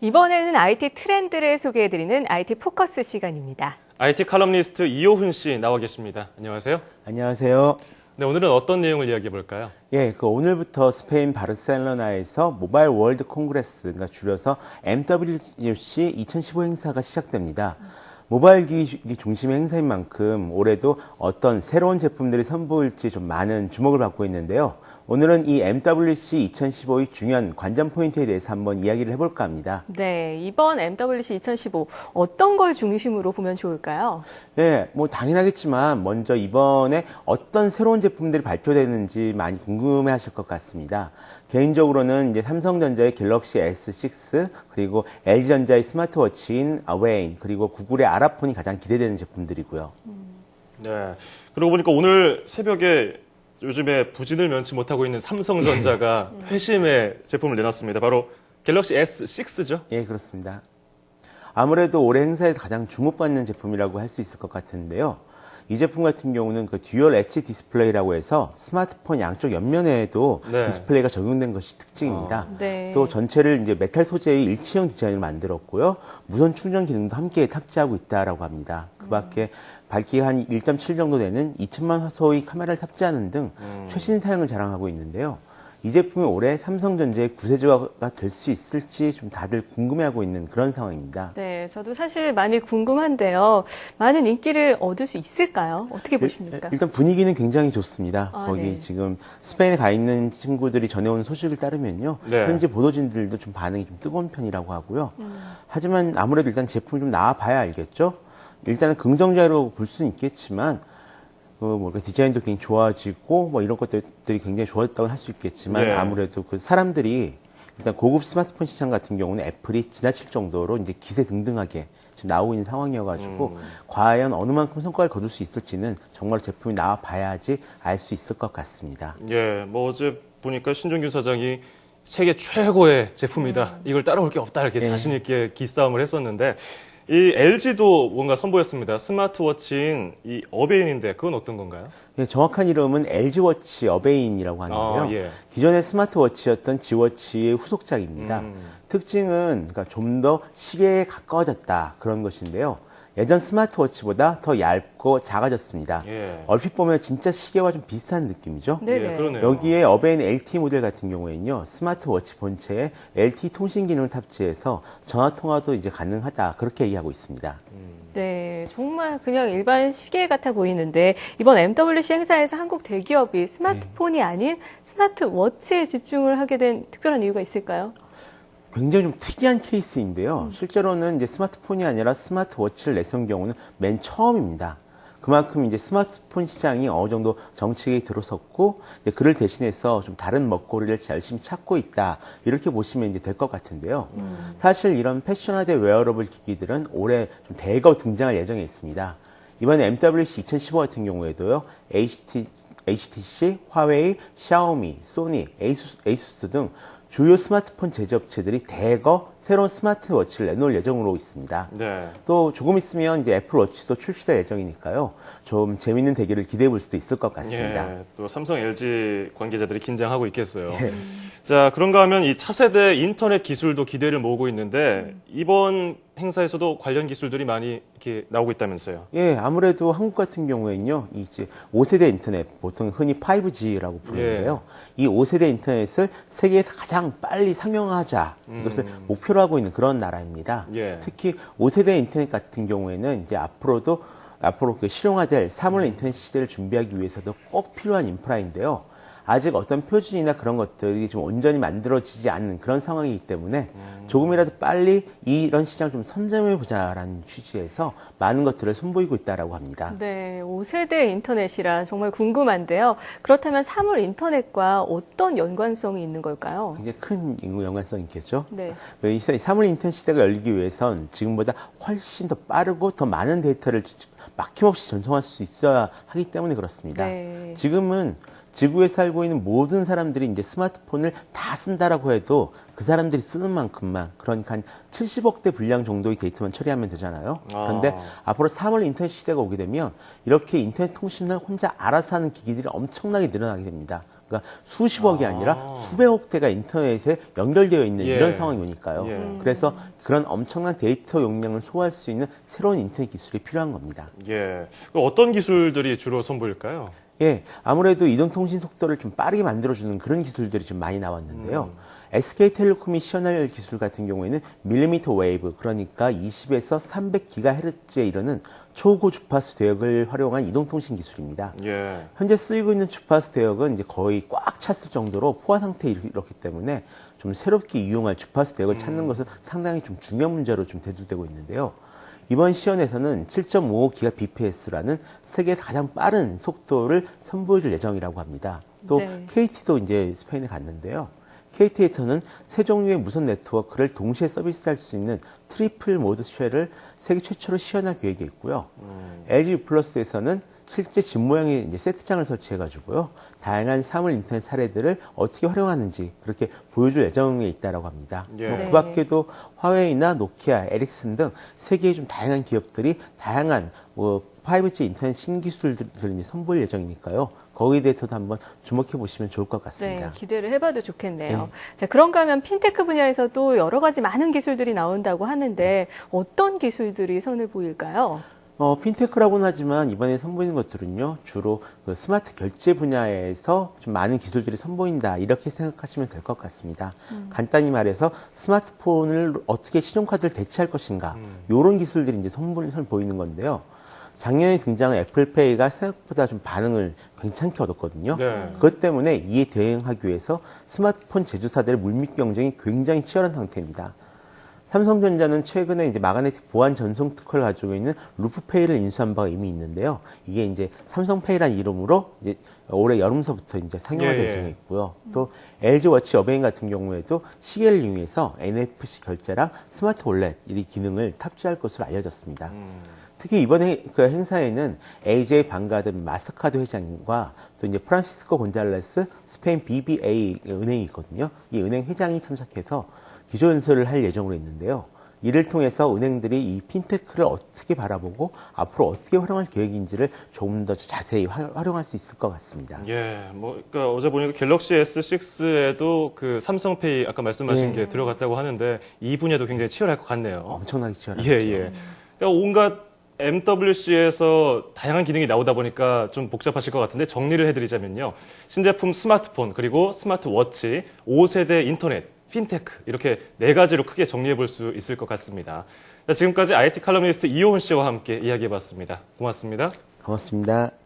이번에는 IT 트렌드를 소개해드리는 IT 포커스 시간입니다. IT 칼럼니스트 이호훈 씨 나와 계십니다. 안녕하세요. 안녕하세요. 네, 오늘은 어떤 내용을 이야기해 볼까요? 예, 오늘부터 스페인 바르셀로나에서 모바일 월드 콩그레스가 줄여서 MWC 2015 행사가 시작됩니다. 모바일 기기 중심의 행사인 만큼 올해도 어떤 새로운 제품들이 선보일지 좀 많은 주목을 받고 있는데요. 오늘은 이 MWC 2015의 중요한 관전 포인트에 대해서 한번 이야기를 해볼까 합니다. 네, 이번 MWC 2015 어떤 걸 중심으로 보면 좋을까요? 예, 당연하겠지만 먼저 이번에 어떤 새로운 제품들이 발표되는지 많이 궁금해 하실 것 같습니다. 개인적으로는 이제 삼성전자의 갤럭시 S6, 그리고 LG전자의 스마트워치인 아웨인, 그리고 구글의 아라폰이 가장 기대되는 제품들이고요. 네. 그러고 보니까 오늘 새벽에 요즘에 부진을 면치 못하고 있는 삼성전자가 회심의 제품을 내놨습니다. 바로 갤럭시 S6죠? 예, 그렇습니다. 아무래도 올해 행사에서 가장 주목받는 제품이라고 할 수 있을 것 같은데요. 이 제품 같은 경우는 그 듀얼 엣지 디스플레이라고 해서 스마트폰 양쪽 옆면에도 네. 디스플레이가 적용된 것이 특징입니다. 네. 또 전체를 이제 메탈 소재의 일체형 디자인을 만들었고요. 무선 충전 기능도 함께 탑재하고 있다라고 합니다. 그 밖에 밝기가 한 1.7 정도 되는 2000만 화소의 카메라를 탑재하는 등 최신 사양을 자랑하고 있는데요. 이 제품이 올해 삼성전자의 구세주가 될 수 있을지 좀 다들 궁금해하고 있는 그런 상황입니다. 네, 저도 사실 많이 궁금한데요. 많은 인기를 얻을 수 있을까요? 어떻게 보십니까? 일단 분위기는 굉장히 좋습니다. 아, 거기 네. 지금 스페인에 가 있는 친구들이 전해온 소식을 따르면요. 네. 현지 보도진들도 좀 반응이 좀 뜨거운 편이라고 하고요. 하지만 아무래도 일단 제품을 좀 나와봐야 알겠죠. 일단은 긍정적으로 볼 수는 있겠지만 디자인도 굉장히 좋아지고 이런 것들이 굉장히 좋았다고 할 수 있겠지만 네. 아무래도 그 사람들이 일단 고급 스마트폰 시장 같은 경우는 애플이 지나칠 정도로 이제 기세등등하게 지금 나오고 있는 상황이어가지고 과연 어느 만큼 성과를 거둘 수 있을지는 정말 제품이 나와 봐야지 알 수 있을 것 같습니다. 예, 어제 보니까 신종균 사장이 세계 최고의 제품이다. 이걸 따라올 게 없다. 이렇게 자신 있게 기싸움을 했었는데 이 LG도 뭔가 선보였습니다. 스마트워치인 이 어베인인데 그건 어떤 건가요? 예, 정확한 이름은 LG워치 어베인이라고 하는데요. 아, 예. 기존의 스마트워치였던 G워치의 후속작입니다. 특징은 그러니까 좀 더 시계에 가까워졌다 그런 것인데요. 예전 스마트워치보다 더 얇고 작아졌습니다. 예. 얼핏 보면 진짜 시계와 좀 비슷한 느낌이죠. 네네. 예, 그러네요. 여기에 어베인 LT 모델 같은 경우에는요, 스마트워치 본체에 LT 통신 기능을 탑재해서 전화 통화도 이제 가능하다 그렇게 얘기하고 있습니다. 네, 정말 그냥 일반 시계 같아 보이는데 이번 MWC 행사에서 한국 대기업이 스마트폰이 아닌 스마트워치에 집중을 하게 된 특별한 이유가 있을까요? 굉장히 좀 특이한 케이스인데요. 실제로는 이제 스마트폰이 아니라 스마트워치를 내세운 경우는 맨 처음입니다. 그만큼 이제 스마트폰 시장이 어느 정도 정책에 들어섰고, 이제 그를 대신해서 좀 다른 먹거리를 열심히 찾고 있다. 이렇게 보시면 이제 될 것 같은데요. 사실 이런 패션화된 웨어러블 기기들은 올해 좀 대거 등장할 예정에 있습니다. 이번에 MWC 2015 같은 경우에도요, HTC, 화웨이, 샤오미, 소니, 에이수스 등 주요 스마트폰 제조업체들이 대거 새로운 스마트워치를 내놓을 예정으로 있습니다. 네. 또 조금 있으면 이제 애플워치도 출시될 예정이니까요. 좀 재밌는 대결을 기대해 볼 수도 있을 것 같습니다. 예, 또 삼성 LG 관계자들이 긴장하고 있겠어요. 자, 그런가 하면 이 차세대 인터넷 기술도 기대를 모으고 있는데 이번 행사에서도 관련 기술들이 많이 이렇게 나오고 있다면서요. 예, 아무래도 한국 같은 경우에는요, 이제 5세대 인터넷, 보통 흔히 5G라고 부르는데요. 이 5세대 인터넷을 세계에서 가장 빨리 상용화하자, 이것을 목표로 하고 있는 그런 나라입니다. 예. 특히 5세대 인터넷 같은 경우에는 이제 앞으로 그 실용화될 사물 인터넷 시대를 준비하기 위해서도 꼭 필요한 인프라인데요. 아직 어떤 표준이나 그런 것들이 좀 온전히 만들어지지 않는 그런 상황이기 때문에 조금이라도 빨리 이런 시장을 좀 선점해 보자라는 취지에서 많은 것들을 선보이고 있다라고 합니다. 네, 5세대 인터넷이라 정말 궁금한데요. 그렇다면 사물 인터넷과 어떤 연관성이 있는 걸까요? 굉장히 큰 연관성이 있겠죠. 네. 이 사물 인터넷 시대가 열리기 위해선 지금보다 훨씬 더 빠르고 더 많은 데이터를 막힘없이 전송할 수 있어야 하기 때문에 그렇습니다. 네. 지금은 지구에 살고 있는 모든 사람들이 이제 스마트폰을 다 쓴다라고 해도 그 사람들이 쓰는 만큼만, 그러니까 한 70억 대 분량 정도의 데이터만 처리하면 되잖아요. 그런데 앞으로 사물 인터넷 시대가 오게 되면 이렇게 인터넷 통신을 혼자 알아서 하는 기기들이 엄청나게 늘어나게 됩니다. 그러니까 수십억이 아니라 수백억 대가 인터넷에 연결되어 있는 예. 이런 상황이니까요. 예. 그래서 그런 엄청난 데이터 용량을 소화할 수 있는 새로운 인터넷 기술이 필요한 겁니다. 예. 그럼 어떤 기술들이 주로 선보일까요? 예, 아무래도 이동통신 속도를 좀 빠르게 만들어주는 그런 기술들이 좀 많이 나왔는데요. SK텔레콤이 시연할 기술 같은 경우에는 밀리미터 웨이브, 그러니까 20에서 300GHz에 이르는 초고 주파수 대역을 활용한 이동통신 기술입니다. 예. 현재 쓰이고 있는 주파수 대역은 이제 거의 꽉 찼을 정도로 포화 상태에 이렇기 때문에 좀 새롭게 이용할 주파수 대역을 찾는 것은 상당히 좀 중요한 문제로 좀 대두되고 있는데요. 이번 시연에서는 7.55GBps라는 세계에서 가장 빠른 속도를 선보여줄 예정이라고 합니다. 또 네. KT도 이제 스페인에 갔는데요. KT에서는 세 종류의 무선 네트워크를 동시에 서비스할 수 있는 트리플 모드 쉘을 세계 최초로 시연할 계획이 있고요. LG U+에서는 실제 집 모양의 이제 세트장을 설치해가지고요. 다양한 사물 인터넷 사례들을 어떻게 활용하는지 그렇게 보여줄 예정에 있다라고 합니다. 예. 뭐 네. 그 밖에도 화웨이나 노키아, 에릭슨 등 세계의 좀 다양한 기업들이 다양한 뭐 5G 인터넷 신기술들을 선보일 예정이니까요. 거기에 대해서도 한번 주목해 보시면 좋을 것 같습니다. 네, 기대를 해봐도 좋겠네요. 네. 자, 그런가 하면 핀테크 분야에서도 여러 가지 많은 기술들이 나온다고 하는데 어떤 기술들이 선을 보일까요? 핀테크라고는 하지만 이번에 선보이는 것들은요, 주로 그 스마트 결제 분야에서 좀 많은 기술들이 선보인다, 이렇게 생각하시면 될 것 같습니다. 간단히 말해서 스마트폰을 어떻게 신용카드를 대체할 것인가, 이런 기술들이 이제 선보이는 건데요. 작년에 등장한 애플페이가 생각보다 좀 반응을 괜찮게 얻었거든요. 네. 그것 때문에 이에 대응하기 위해서 스마트폰 제조사들의 물밑 경쟁이 굉장히 치열한 상태입니다. 삼성전자는 최근에 이제 마그네틱 보안 전송 특허를 가지고 있는 루프페이를 인수한 바가 이미 있는데요. 이게 이제 삼성페이라는 이름으로 이제 올해 여름서부터 이제 상용화 예, 예. 예정에 있고요. 또 LG 워치 여뱅 같은 경우에도 시계를 이용해서 NFC 결제랑 스마트 월렛 이 기능을 탑재할 것으로 알려졌습니다. 특히 이번에 그 행사에는 AJ 방가드 마스터카드 회장과 또 이제 프란시스코 곤잘레스 스페인 BBA 은행이 있거든요. 이 은행 회장이 참석해서 기조 연설을 할 예정으로 있는데요. 이를 통해서 은행들이 이 핀테크를 어떻게 바라보고 앞으로 어떻게 활용할 계획인지를 조금 더 자세히 활용할 수 있을 것 같습니다. 예, 그러니까 어제 보니까 갤럭시 S6에도 그 삼성페이 아까 말씀하신 예. 게 들어갔다고 하는데 이 분야도 굉장히 치열할 것 같네요. 엄청나게 치열하죠. 예, 예. 그러니까 온갖 MWC에서 다양한 기능이 나오다 보니까 좀 복잡하실 것 같은데 정리를 해드리자면요. 신제품 스마트폰, 그리고 스마트워치, 5세대 인터넷, 핀테크 이렇게 네 가지로 크게 정리해 볼 수 있을 것 같습니다. 자, 지금까지 IT 칼럼니스트 이호훈 씨와 함께 이야기해봤습니다. 고맙습니다. 고맙습니다.